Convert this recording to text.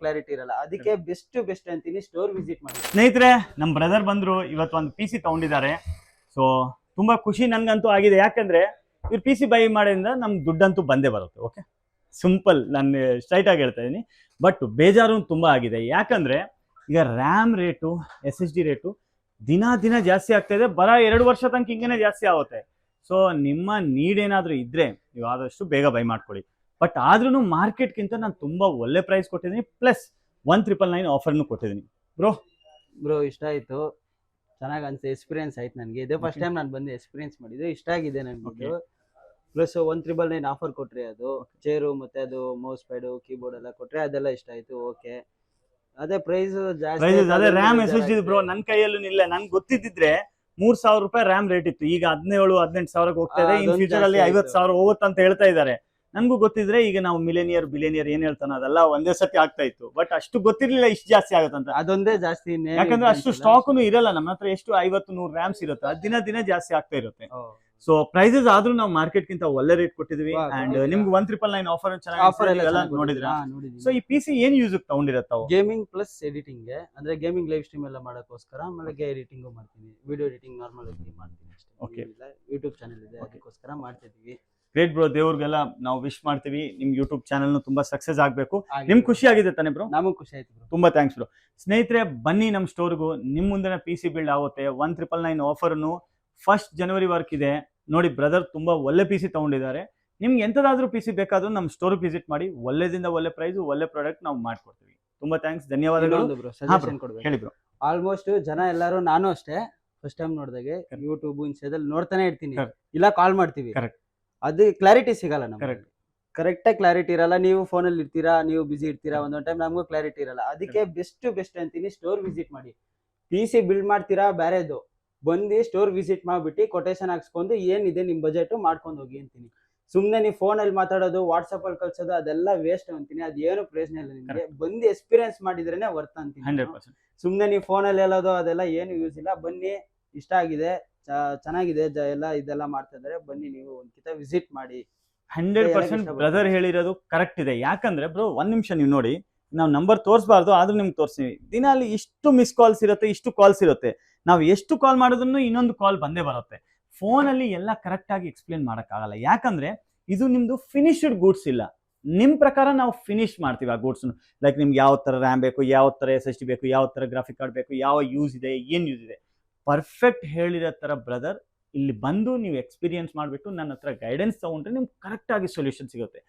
Clarity ಇರಲ್ಲ. ಅದಕ್ಕೆ best ಅಂತೀನಿ, ಸ್ಟೋರ್ ವಿಸಿಟ್ ಮಾಡಿ. ಸ್ನೇಹಿತರೆ, ನಮ್ಮ ಬ್ರದರ್ ಬಂದ್ರು ಇವತ್ತು ಒಂದು PC ತಗೊಂಡಿದ್ದಾರೆ. ಸೊ ತುಂಬಾ ಖುಷಿ ನನ್ಗಂತೂ ಆಗಿದೆ. ಯಾಕಂದ್ರೆ ಇವ್ರು PC ಬೈ ಮಾಡೋದ್ರಿಂದ ನಮ್ಗೆ ದುಡ್ಡಂತೂ ಬಂದೇ ಬರುತ್ತೆ. ಓಕೆ, ಸಿಂಪಲ್, ನಾನು ಸ್ಟ್ರೈಟ್ ಆಗಿ ಹೇಳ್ತಾ ಇದೀನಿ. ಬಟ್ ಬೇಜಾರು ತುಂಬಾ ಆಗಿದೆ. ಯಾಕಂದ್ರೆ ಈಗ ರ್ಯಾಮ್ ರೇಟು, SSD ರೇಟು ದಿನ ಜಾಸ್ತಿ ಆಗ್ತಾ ಇದೆ. ಬರ 2 ವರ್ಷ ತನಕ ಹಿಂಗೇನೆ ಜಾಸ್ತಿ ಆಗುತ್ತೆ. ಸೊ ನಿಮ್ಮ ನೀಡ್ ಏನಾದರೂ ಇದ್ರೆ ನೀವು ಆದಷ್ಟು ಬೇಗ ಬೈ ಮಾಡ್ಕೊಳ್ಳಿ. ಬಟ್ ಆದ್ರೂ ಮಾರ್ಕೆಟ್ಗಿಂತ ನಾನು ತುಂಬಾ ಒಳ್ಳೆ ಪ್ರೈಸ್ ಕೊಟ್ಟಿದ್ದೀನಿ, ಪ್ಲಸ್ 1999 ಆಫರ್ನು ಕೊಟ್ಟಿದ್ದೀನಿ. ಬ್ರೋ ಇಷ್ಟ ಆಯ್ತು, ಚೆನ್ನಾಗಿ ಅನ್ಸುತ್ತೆ, ಎಕ್ಸ್ಪೀರಿಯನ್ಸ್ ಆಯ್ತು ನನಗೆ. ಇದೇ ಫಸ್ಟ್ ಟೈಮ್ ನಾನು ಬಂದು ಎಕ್ಸ್ಪೀರಿಯನ್ಸ್ ಮಾಡಿದ್ದು, ಇಷ್ಟ ಆಗಿದೆ ನನಗೆ. ಪ್ಲಸ್ 1999 ಆಫರ್ ಕೊಟ್ರಿ, ಅದು ಚೇರು ಮತ್ತೆ ಅದು ಮೌಸ್ ಪ್ಯಾಡು ಕೀಬೋರ್ಡ್ ಎಲ್ಲ ಕೊಟ್ರೆ, ಅದೆಲ್ಲ ಇಷ್ಟ ಆಯ್ತು. ಓಕೆ, ಅದೇ ಪ್ರೈಸ್ ಜಾಸ್ತಿ, ಅದೇ ರ್ಯಾಮ್ SSD ಬ್ರೋ ನನ್ನ ಕೈಯಲ್ಲೂ ಇಲ್ಲ. ನನ್ಗೆ ಗೊತ್ತಿದ್ದಿದ್ರೆ 3000 ರೂಪಾಯಿ ರ್ಯಾಮ್ ರೇಟ್ ಇತ್ತು, ಈಗ 17-18 ಸಾವಿರಕ್ಕೆ ಹೋಗ್ತಾ ಇದೆ. ಇನ್ ಫ್ಯೂಚರ್ ಅಲ್ಲಿ 50,000 ಹೋಗುತ್ತೆ ಅಂತ ಹೇಳ್ತಾ ಇದ್ದಾರೆ. ನನ್ಗೂ ಗೊತ್ತಿದ್ರೆ ಈಗ ನಾವು ಮಿಲೇನಿಯರ್ ಬಿಲೇನಿಯರ್ ಏನ್ ಹೇಳ್ತಾನೋ ಅದೆಲ್ಲ ಒಂದೇ ಸತಿ ಆಗ್ತಾ ಇತ್ತು. ಬಟ್ ಅಷ್ಟು ಗೊತ್ತಿರ್ಲಿಲ್ಲ ಇಷ್ಟು ಜಾಸ್ತಿ ಆಗುತ್ತಂತ. ಅದೊಂದೇ ಜಾಸ್ತಿ, ಯಾಕಂದ್ರೆ ಅಷ್ಟು ಸ್ಟಾಕ್ನು ಇರಲ್ಲ ನಮ್ಮ ಹತ್ರ. ಎಷ್ಟು 50-100 ರ್ಯಾಮ್ಸ್ ಇರುತ್ತೆ, ಅದು ದಿನ ಜಾಸ್ತಿ ಆಗ್ತಾ ಇರುತ್ತೆ. ಸೊ ಪ್ರೈಸಸ್ ಆದ್ರೂ ನಾವು ಮಾರ್ಕೆಟ್ ಗಿಂತ ಒಳ್ಳೆ ರೇಟ್ ಕೊಟ್ಟಿದ್ವಿ. ಅಂಡ್ ನಿಮ್ಗೆ 1999 ಆಫರ್ ಚೆನ್ನಾಗಿ ನೋಡಿದ್ರೆ. ಸೊ ಈ PC ಏನ್ ಯೂಸ್ ತಗೊಂಡಿರತ್ತ? ಗೇಮಿಂಗ್ ಪ್ಲಸ್ ಎಡಿಟಿಂಗ್, ಅಂದ್ರೆ ಗೇಮಿಂಗ್ ಲೈವ್ ಸ್ಟ್ರೀಮ್ ಎಲ್ಲ ಮಾಡೋಕ್ಕೋಸ್ಕರ. ಆಮೇಲೆ ಎಡಿಟಿಂಗ್ ಮಾಡ್ತೀನಿ, ವಿಡಿಯೋ ಎಡಿಟಿಂಗ್ ನಾರ್ಮಲ್ ಆಗಿ ಮಾಡ್ತೀನಿ ಅಷ್ಟೇ. ಓಕೆ, ಯೂಟ್ಯೂಬ್ ಚಾನೆಲ್ ಇದೆ, ಅದಕ್ಕೋಸ್ಕರ ಮಾಡ್ತಿದ್ವಿ. ಗ್ರೇಟ್ ಬ್ರೋ, ದೇವ್ರಿಗೆಲ್ಲ ನಾವು ವಿಶ್ ಮಾಡ್ತೀವಿ ನಿಮ್ ಯೂಟ್ಯೂಬ್ ಚಾನಲ್ ತುಂಬಾ ಸಕ್ಸಸ್ ಆಗ್ಬೇಕು. ನಿಮ್ ಖುಷಿ ಆಗಿದೆ ತಾನೆ ಬ್ರೋ? ನಮಗ್ ಖುಷಿ ಆಯ್ತು ಬ್ರೋ, ತುಂಬಾ ಥ್ಯಾಂಕ್ಸ್ ಬ್ರೋ. ಸ್ನೇಹಿತರೆ, ಬನ್ನಿ ನಮ್ ಸ್ಟೋರ್ಗೂ. ನಿಮ್ ಮುಂದೆ PC ಬಿಲ್ಡ್ ಆಗುತ್ತೆ. 1999 ಆಫರ್ನು 1st ಜನವರಿ ವರ್ಕ್ ಇದೆ. ನೋಡಿ, ಬ್ರದರ್ ತುಂಬಾ ಒಳ್ಳೆ PC ತಗೊಂಡಿದ್ದಾರೆ. ನಿಮ್ಗೆ ಎಂತದಾದ್ರೂ PC ಬೇಕಾದ್ರೂ ನಮ್ಮ ಸ್ಟೋರ್ ವಿಸಿಟ್ ಮಾಡಿ. ಒಳ್ಳೆದಿಂದ ಒಳ್ಳೆ ಪ್ರೈಸ್, ಒಳ್ಳೆ ಪ್ರಾಡಕ್ಟ್ ನಾವು ಮಾಡ್ಕೊಡ್ತೀವಿ. ತುಂಬಾ ಥ್ಯಾಂಕ್ಸ್, ಧನ್ಯವಾದಗಳು. ಸಜೆಷನ್ ಕೊಡ್ಬೇಕು. ಹೇಳಿ ಬ್ರೋ. ಆಲ್ಮೋಸ್ಟ್ ಜನ ಎಲ್ಲರೂ, ನಾನು ಅಷ್ಟೇ ಫಸ್ಟ್ ಟೈಮ್ ನೋಡಿದಾಗೆ ಯೂಟ್ಯೂಬ್ ಇನ್ಸ್ಟಾದಲ್ಲಿ ನೋಡ್ತಾನೆ ಇರ್ತೀನಿ, ಇಲ್ಲ ಕಾಲ್ ಮಾಡ್ತೀವಿ. ಅದು ಕ್ಲಾರಿಟಿ ಸಿಗಲ್ಲ ನಮ್ಗೆ, ಕರೆಕ್ಟಾಗಿ ಕ್ಲಾರಿಟಿ ಇರಲ್ಲ. ನೀವು ಫೋನಲ್ಲಿ ಇರ್ತೀರಾ, ನೀವು ಬಿಸಿ ಇರ್ತೀರಾ, ಒಂದೊಂದು ಟೈಮ್ ನಮಗೂ ಕ್ಲಾರಿಟಿ ಇರಲ್ಲ. ಅದಕ್ಕೆ ಬೆಸ್ಟ್ ಅಂತೀನಿ, ಸ್ಟೋರ್ ವಿಸಿಟ್ ಮಾಡಿ. PC ಬಿಲ್ಡ್ ಮಾಡ್ತೀರಾ ಬೇರೆದು, ಬಂದು ಸ್ಟೋರ್ ವಿಸಿಟ್ ಮಾಡ್ಬಿಟ್ಟು ಕೊಟೇಶನ್ ಹಾಕ್ಸ್ಕೊಂಡು ಏನಿದೆ ನಿಮ್ ಬಜೆಟ್ ಮಾಡ್ಕೊಂಡು ಹೋಗಿ ಅಂತೀನಿ. ಸುಮ್ನೆ ನೀವು ಫೋನಲ್ಲಿ ಮಾತಾಡೋದು, ವಾಟ್ಸಪ್ ಅಲ್ಲಿ ಕಳ್ಸೋದು, ಅದೆಲ್ಲ ವೇಸ್ಟ್ ಅಂತೀನಿ. ಅದೇನು ಪ್ರಯೋಜನ ಇಲ್ಲ. ನಿಮ್ಗೆ ಬಂದು ಎಕ್ಸ್ಪೀರಿಯನ್ಸ್ ಮಾಡಿದ್ರೇನೆ ವರ್ತ್ ಅಂತೀನಿ. 100%. ಸುಮ್ನೆ ನೀವು ಫೋನಲ್ಲಿ ಹೇಳೋದು ಅದೆಲ್ಲ ಏನು ಯೂಸ್ ಇಲ್ಲ. ಬನ್ನಿ, ಇಷ್ಟ ಆಗಿದೆ, ಚೆನ್ನಾಗಿದೆ ಎಲ್ಲ, ಇದೆಲ್ಲ ಮಾಡ್ತಾ ಇದಾರೆ, ಬನ್ನಿ ನೀವು ಒಂದ್ಕಿತ ವಿಸಿಟ್ ಮಾಡಿ. 100% ಬ್ರದರ್ ಹೇಳಿರೋದು ಕರೆಕ್ಟ್ ಇದೆ. ಯಾಕಂದ್ರೆ ಬ್ರೋ, ಒಂದ್ ನಿಮಿಷ ನೀವು ನೋಡಿ, ನಾವು ನಂಬರ್ ತೋರಿಸಬಾರ್ದು, ಆದ್ರೂ ನಿಮ್ಗೆ ತೋರಿಸ್ತೀವಿ. ದಿನ ಅಲ್ಲಿ ಇಷ್ಟು ಮಿಸ್ ಕಾಲ್ಸ್ ಇರುತ್ತೆ, ಇಷ್ಟು ಕಾಲ್ಸ್ ಇರುತ್ತೆ. ನಾವು ಎಷ್ಟು ಕಾಲ್ ಮಾಡಿದ್ರು ಇನ್ನೊಂದು ಕಾಲ್ ಬಂದೇ ಬರುತ್ತೆ. ಫೋನಲ್ಲಿ ಎಲ್ಲ ಕರೆಕ್ಟ್ ಆಗಿ ಎಕ್ಸ್ಪ್ಲೇನ್ ಮಾಡೋಕ್ಕಾಗಲ್ಲ. ಯಾಕಂದ್ರೆ ಇದು ನಿಮ್ದು ಫಿನಿಶ್ಡ್ ಗೂಡ್ಸ್ ಇಲ್ಲ. ನಿಮ್ ಪ್ರಕಾರ ನಾವು ಫಿನಿಶ್ ಮಾಡ್ತೀವಿ ಆ ಗೂಡ್ಸ್. ಲೈಕ್ ನಿಮ್ಗೆ ಯಾವ ತರ ರ್ಯಾಮ್ ಬೇಕು, ಯಾವ ತರ SSD ಬೇಕು, ಯಾವ ತರ ಗ್ರಾಫಿಕ್ ಕಾರ್ಡ್ ಬೇಕು, ಯಾವ ಯೂಸ್ ಇದೆ, ಏನ್ ಯೂಸ್ ಇದೆ, ಪರ್ಫೆಕ್ಟ್ ಹೇಳಿರೋ ತರ ಬ್ರದರ್ ಇಲ್ಲಿ ಬಂದು ನೀವು ಎಕ್ಸ್ಪೀರಿಯನ್ಸ್ ಮಾಡಿಬಿಟ್ಟು ನನ್ನ ಹತ್ರ ಗೈಡೆನ್ಸ್ ತಗೊಂಡ್ರೆ ನಿಮ್ಗೆ ಕರೆಕ್ಟ್ ಆಗಿ ಸೊಲ್ಯೂಷನ್ ಸಿಗುತ್ತೆ.